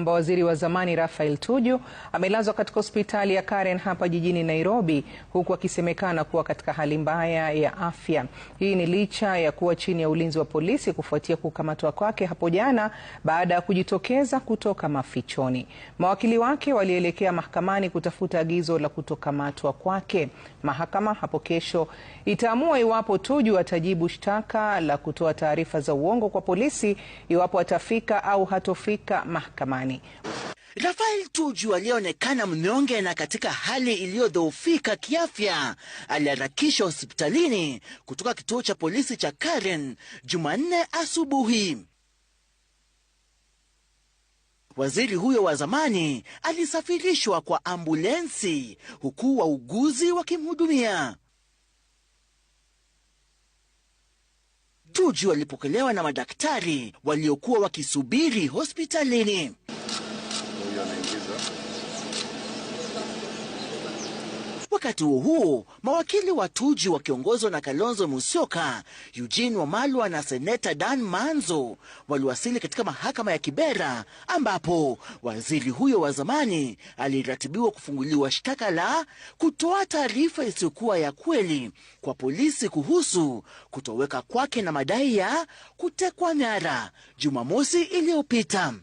Waziri wa zamani Raphael Tuju amelazwa katika hospitali ya Karen hapa jijini Nairobi, huku akisemekana kuwa katika hali mbaya ya afya. Hii ni licha ya kuwa chini ya ulinzi wa polisi kufuatia kukamatwa kwake hapo jana baada ya kujitokeza kutoka mafichoni. Mawakili wake walielekea mahakamani kutafuta agizo la kutokamatwa kwake. Mahakama hapo kesho itaamua iwapo Tuju atajibu shtaka la kutoa taarifa za uongo kwa polisi, iwapo atafika au hatofika mahakamani. Raphael Tuju alionekana mnyonge na katika hali iliyodhoofika kiafya aliharakishwa hospitalini kutoka kituo cha polisi cha Karen Jumanne asubuhi. Waziri huyo wa zamani alisafirishwa kwa ambulensi huku wauguzi wakimhudumia. Tuju alipokelewa na madaktari waliokuwa wakisubiri hospitalini. Wakati huo mawakili wa Tuju wakiongozwa na Kalonzo Musyoka, Eugene Wamalwa na Seneta Dan Manzo waliwasili katika mahakama ya Kibera, ambapo waziri huyo wa zamani aliratibiwa kufunguliwa shtaka la kutoa taarifa isiyokuwa ya kweli kwa polisi kuhusu kutoweka kwake na madai ya kutekwa nyara Jumamosi iliyopita.